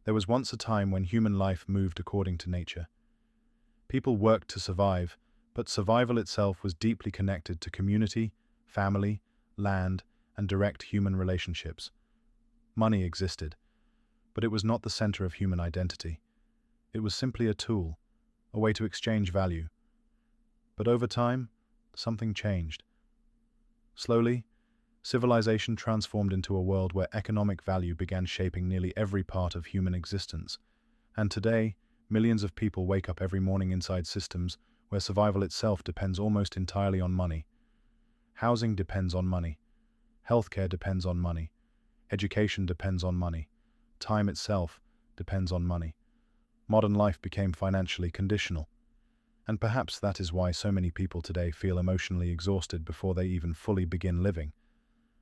There was once a time when human life moved according to nature. People worked to survive, but survival itself was deeply connected to community, family, land, and direct human relationships. Money existed, but it was not the center of human identity. It was simply a tool, a way to exchange value. But over time, something changed. Slowly, civilization transformed into a world where economic value began shaping nearly every part of human existence. And today, millions of people wake up every morning inside systems where survival itself depends almost entirely on money. Housing depends on money. Healthcare depends on money. Education depends on money. Time itself depends on money. Modern life became financially conditional. And perhaps that is why so many people today feel emotionally exhausted before they even fully begin living.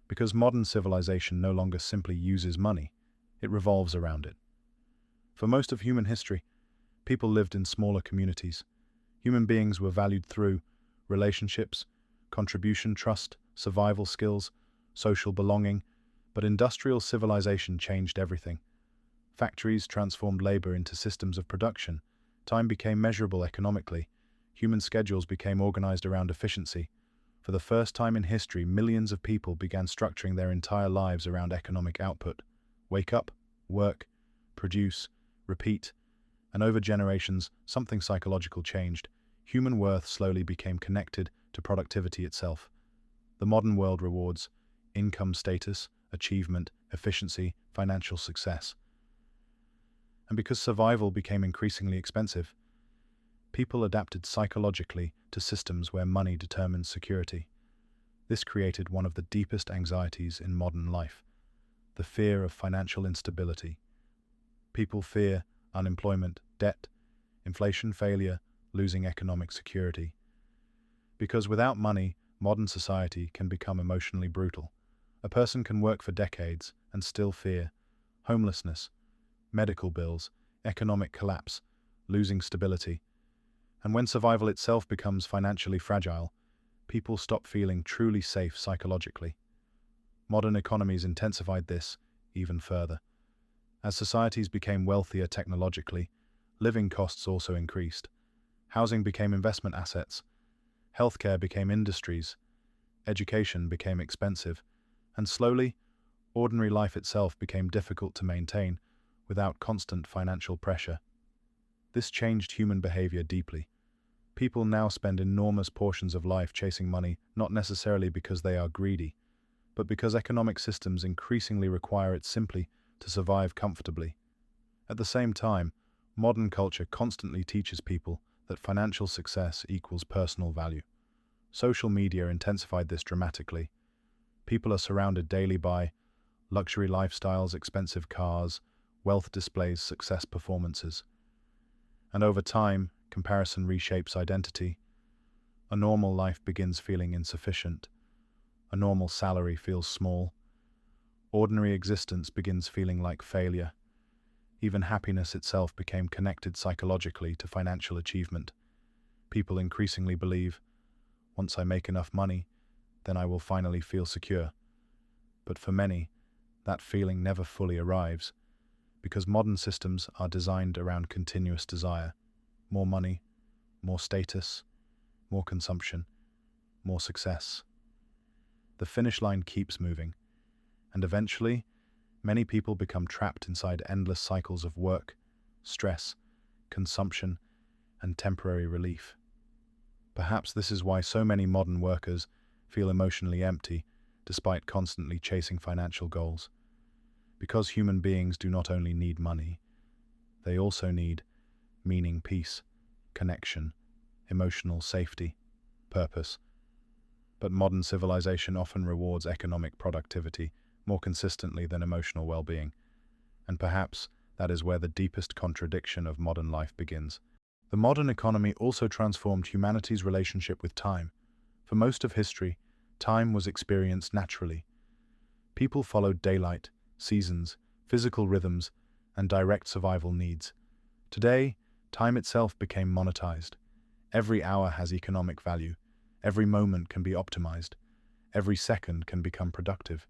Because modern civilization no longer simply uses money, it revolves around it. For most of human history, people lived in smaller communities. Human beings were valued through relationships, contribution, trust, survival skills, social belonging, but industrial civilization changed everything. Factories transformed labor into systems of production. Time became measurable economically. Human schedules became organized around efficiency. For the first time in history, millions of people began structuring their entire lives around economic output. Wake up, work, produce, repeat, and over generations, something psychological changed. Human worth slowly became connected to productivity itself. The modern world rewards income status, achievement, efficiency, financial success. And because survival became increasingly expensive, people adapted psychologically to systems where money determines security. This created one of the deepest anxieties in modern life, the fear of financial instability. People fear unemployment, debt, inflation, failure, losing economic security. Because without money, modern society can become emotionally brutal. A person can work for decades and still fear homelessness, medical bills, economic collapse, losing stability. And when survival itself becomes financially fragile, people stop feeling truly safe psychologically. Modern economies intensified this even further. As societies became wealthier technologically, living costs also increased. Housing became investment assets, healthcare became industries, education became expensive, and slowly, ordinary life itself became difficult to maintain without constant financial pressure. This changed human behavior deeply. People now spend enormous portions of life chasing money, not necessarily because they are greedy, but because economic systems increasingly require it simply to survive comfortably. At the same time, modern culture constantly teaches people that financial success equals personal value. Social media intensified this dramatically. People are surrounded daily by luxury lifestyles, expensive cars, wealth displays, success performances. And over time, comparison reshapes identity. A normal life begins feeling insufficient. A normal salary feels small. Ordinary existence begins feeling like failure. Even happiness itself became connected psychologically to financial achievement. People increasingly believe, once I make enough money, then I will finally feel secure. But for many, that feeling never fully arrives, because modern systems are designed around continuous desire. More money, more status, more consumption, more success. The finish line keeps moving, and eventually, many people become trapped inside endless cycles of work, stress, consumption, and temporary relief. Perhaps this is why so many modern workers feel emotionally empty despite constantly chasing financial goals. Because human beings do not only need money, they also need meaning, peace, connection, emotional safety, purpose. But modern civilization often rewards economic productivity more consistently than emotional well-being. And perhaps that is where the deepest contradiction of modern life begins. The modern economy also transformed humanity's relationship with time. For most of history, time was experienced naturally. People followed daylight, seasons, physical rhythms, and direct survival needs. Today, time itself became monetized. Every hour has economic value. Every moment can be optimized. Every second can become productive.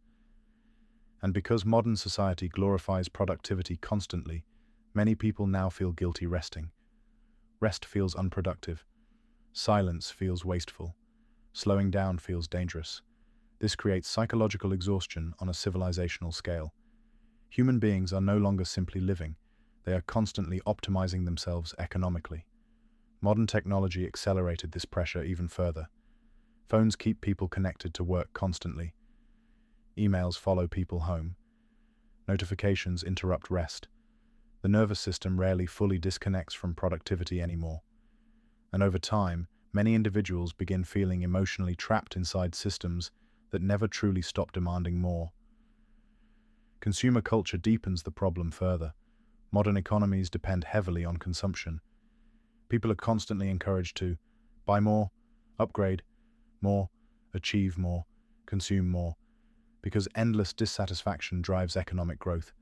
And because modern society glorifies productivity constantly, Many people now feel guilty resting. Rest feels unproductive. Silence feels wasteful. Slowing down feels dangerous. This creates psychological exhaustion on a civilizational scale. Human beings are no longer simply living, they are constantly optimizing themselves economically. Modern technology accelerated this pressure even further. Phones keep people connected to work constantly. Emails follow people home. Notifications interrupt rest. The nervous system rarely fully disconnects from productivity anymore. And over time, many individuals begin feeling emotionally trapped inside systems that never truly stop demanding more. Consumer culture deepens the problem further. Modern economies depend heavily on consumption. People are constantly encouraged to buy more, upgrade more, achieve more, consume more, because endless dissatisfaction drives economic growth.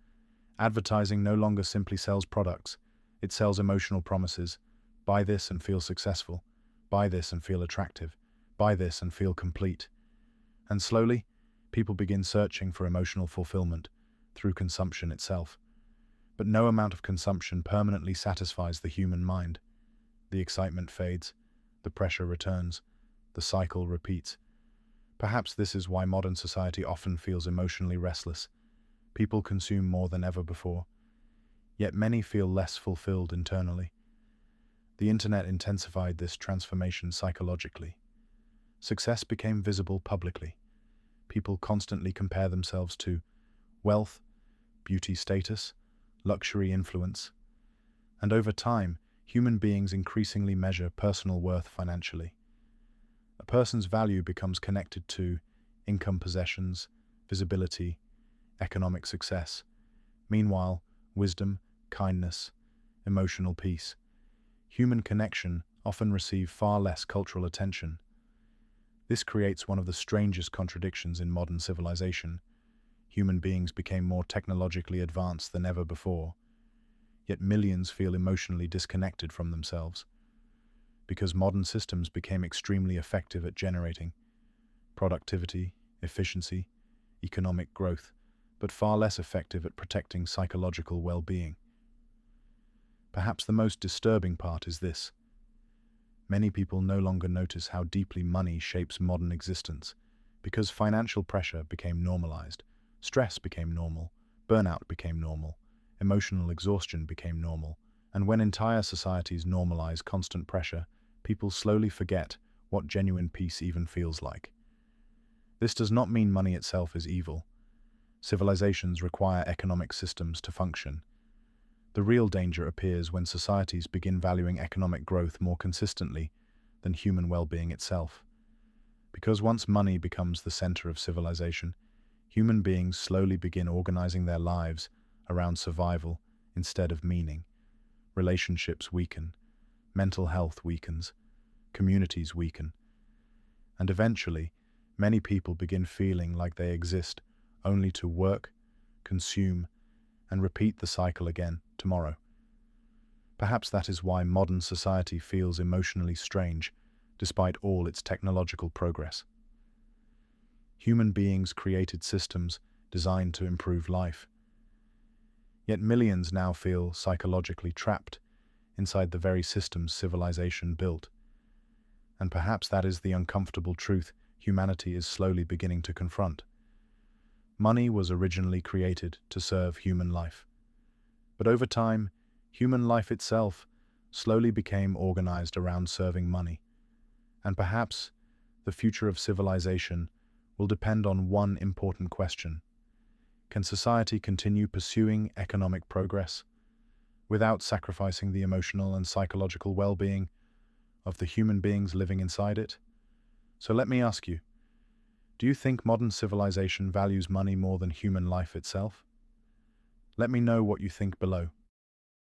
Advertising no longer simply sells products, it sells emotional promises. Buy this and feel successful. Buy this and feel attractive. Buy this and feel complete. And slowly, people begin searching for emotional fulfillment through consumption itself. But no amount of consumption permanently satisfies the human mind. The excitement fades, the pressure returns, the cycle repeats. Perhaps this is why modern society often feels emotionally restless. People consume more than ever before, yet many feel less fulfilled internally. The internet intensified this transformation psychologically. Success became visible publicly. People constantly compare themselves to wealth, beauty status, luxury influence. And over time, human beings increasingly measure personal worth financially. A person's value becomes connected to income, possessions, visibility, economic success. Meanwhile, wisdom, kindness, emotional peace, human connection often receive far less cultural attention. This creates one of the strangest contradictions in modern civilization. Human beings became more technologically advanced than ever before, yet millions feel emotionally disconnected from themselves, because modern systems became extremely effective at generating productivity, efficiency, economic growth, but far less effective at protecting psychological well-being. Perhaps the most disturbing part is this. Many people no longer notice how deeply money shapes modern existence, because financial pressure became normalized, stress became normal, burnout became normal, emotional exhaustion became normal, and when entire societies normalize constant pressure, people slowly forget what genuine peace even feels like. This does not mean money itself is evil. Civilizations require economic systems to function. The real danger appears when societies begin valuing economic growth more consistently than human well-being itself. Because once money becomes the center of civilization, human beings slowly begin organizing their lives around survival instead of meaning. Relationships weaken, mental health weakens, communities weaken, and eventually, many people begin feeling like they exist only to work, consume, and repeat the cycle again tomorrow. Perhaps that is why modern society feels emotionally strange, despite all its technological progress. Human beings created systems designed to improve life. Yet millions now feel psychologically trapped inside the very systems civilization built. And perhaps that is the uncomfortable truth humanity is slowly beginning to confront. Money was originally created to serve human life. But over time, human life itself slowly became organized around serving money. And perhaps the future of civilization will depend on one important question. Can society continue pursuing economic progress without sacrificing the emotional and psychological well-being of the human beings living inside it? So let me ask you, do you think modern civilization values money more than human life itself? Let me know what you think below.